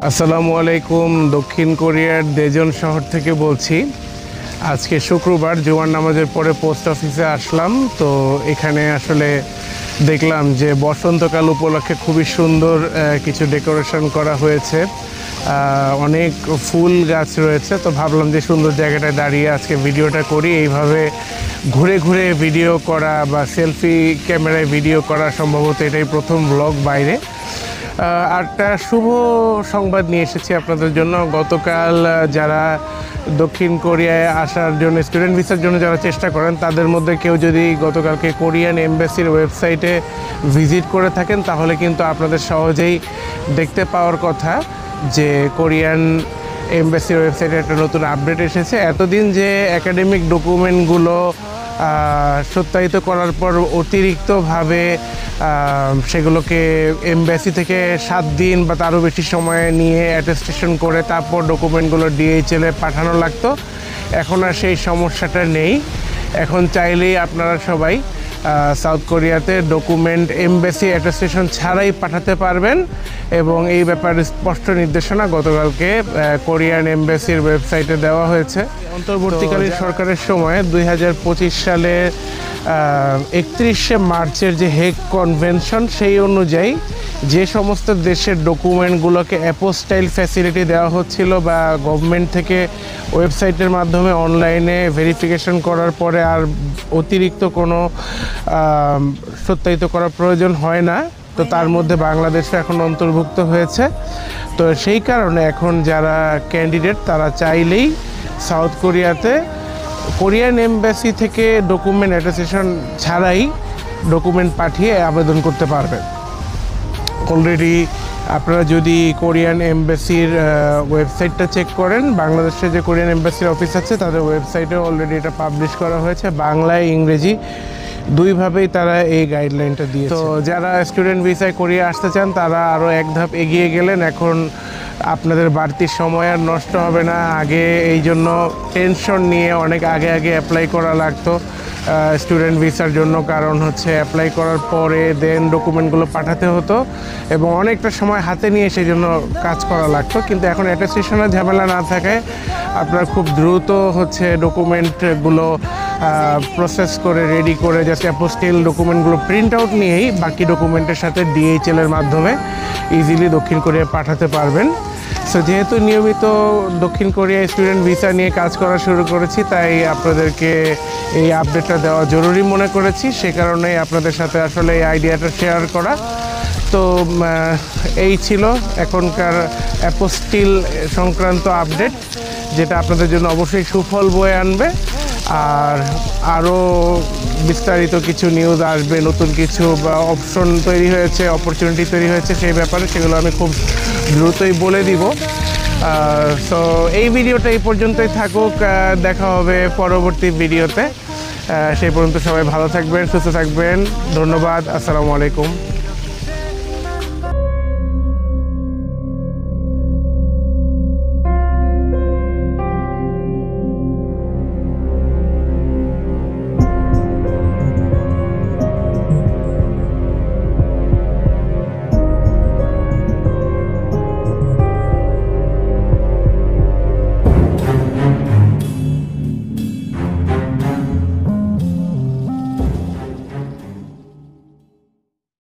আসসালামু আলাইকুম। দক্ষিণ কোরিয়ার দেজন শহর থেকে বলছি। আজকে শুক্রবার জুমার নামাজের পরে পোস্ট অফিসে আসলাম। তো এখানে আসলে দেখলাম যে বসন্তকাল উপলক্ষে খুবই সুন্দর কিছু ডেকোরেশন করা হয়েছে, অনেক ফুল গাছ রয়েছে। তো ভাবলাম যে সুন্দর জায়গাটায় দাঁড়িয়ে আজকে ভিডিওটা করি। এইভাবে ঘুরে ঘুরে ভিডিও করা বা সেলফি ক্যামেরায় ভিডিও করা সম্ভবত এটাই প্রথম ব্লগ বাইরে। আরটা শুভ সংবাদ নিয়ে এসেছি আপনাদের জন্য। গতকাল যারা দক্ষিণ কোরিয়ায় আসার জন্য স্টুডেন্ট ভিসার জন্য যারা চেষ্টা করেন, তাদের মধ্যে কেউ যদি গতকালকে কোরিয়ান এমবাসির ওয়েবসাইটে ভিজিট করে থাকেন, তাহলে কিন্তু আপনাদের সহজেই দেখতে পাওয়ার কথা যে কোরিয়ান এমবাসির ওয়েবসাইটে একটা নতুন আপডেট এসেছে। এতদিন যে একাডেমিক ডকুমেন্টগুলো সত্যায়িত করার পর অতিরিক্তভাবে সেগুলোকে এমবাসি থেকে 7 দিন বা তারও বেশি সময় নিয়ে অ্যাটেস্টেশন করে তারপর ডকুমেন্টগুলো ডিএইচএলে পাঠানো লাগতো, এখন আর সেই সমস্যাটা নেই। এখন চাইলেই আপনারা সবাই সাউথ কোরিয়াতে ডকুমেন্ট এমবাসি অ্যাটেস্টেশন ছাড়াই পাঠাতে পারবেন, এবং এই ব্যাপারে স্পষ্ট নির্দেশনা গতকালকে কোরিয়ান এমবাসির ওয়েবসাইটে দেওয়া হয়েছে। অন্তর্বর্তীকালীন সরকারের সময় 2025 সালে 31শে মার্চের যে হেগ কনভেনশন, সেই অনুযায়ী যে সমস্ত দেশের ডকুমেন্টগুলোকে অ্যাপোস্টাইল ফ্যাসিলিটি দেওয়া হচ্ছিল বা গভর্নমেন্ট থেকে ওয়েবসাইটের মাধ্যমে অনলাইনে ভেরিফিকেশন করার পরে আর অতিরিক্ত কোনো সত্যায়িত করার প্রয়োজন হয় না, তো তার মধ্যে বাংলাদেশও এখন অন্তর্ভুক্ত হয়েছে। তো সেই কারণে এখন যারা ক্যান্ডিডেট তারা চাইলেই সাউথ কোরিয়াতে কোরিয়ান এমবাসি থেকে ডকুমেন্ট অ্যাটেস্টেশন ছাড়াই ডকুমেন্ট পাঠিয়ে আবেদন করতে পারবেন। অলরেডি আপনারা যদি কোরিয়ান এমবাসির ওয়েবসাইটটা চেক করেন, বাংলাদেশে যে কোরিয়ান এমবাসির অফিস আছে তাদের ওয়েবসাইটে অলরেডি এটা পাবলিশ করা হয়েছে, বাংলায় ইংরেজি দুইভাবেই তারা এই গাইডলাইনটা দিয়েছে। তো যারা স্টুডেন্ট ভিসায় কোরিয়া আসতে চান তারা আরও এক ধাপ এগিয়ে গেলেন। এখন আপনাদের বাড়তি সময় আর নষ্ট হবে না। আগে এই জন্য টেনশন নিয়ে অনেক আগে আগে অ্যাপ্লাই করা লাগতো স্টুডেন্ট ভিসার জন্য, কারণ হচ্ছে অ্যাপ্লাই করার পরে দেন ডকুমেন্টগুলো পাঠাতে হতো এবং অনেকটা সময় হাতে নিয়ে সেই জন্য কাজ করা লাগতো। কিন্তু এখন অ্যাটেস্টেশনের ঝামেলা না থাকায় আপনার খুব দ্রুত হচ্ছে ডকুমেন্টগুলো প্রসেস করে রেডি করে জাস্ট অ্যাপোস্টিল ডকুমেন্টগুলো প্রিন্ট আউট নিয়েই বাকি ডকুমেন্টের সাথে ডিএইচএলের মাধ্যমে ইজিলি দক্ষিণ কোরিয়া পাঠাতে পারবেন। সো যেহেতু নিয়মিত দক্ষিণ কোরিয়া স্টুডেন্ট ভিসা নিয়ে কাজ করা শুরু করেছি, তাই আপনাদেরকে এই আপডেটটা দেওয়া জরুরি মনে করেছি। সে কারণেই আপনাদের সাথে আসলে এই আইডিয়াটা শেয়ার করা। তো এই ছিল এখনকার অ্যাপোস্টিল সংক্রান্ত আপডেট, যেটা আপনাদের জন্য অবশ্যই সুফল বয়ে আনবে। আর আরও বিস্তারিত কিছু নিউজ আসবে, নতুন কিছু বা অপশন তৈরি হয়েছে, অপরচুনিটি তৈরি হয়েছে সেই ব্যাপারে, সেগুলো আমি খুব দ্রুতই বলে দিব। সো এই ভিডিওটা এই পর্যন্তই থাকুক, দেখা হবে পরবর্তী ভিডিওতে। সেই পর্যন্ত সবাই ভালো থাকবেন, সুস্থ থাকবেন। ধন্যবাদ। আসসালামু আলাইকুম।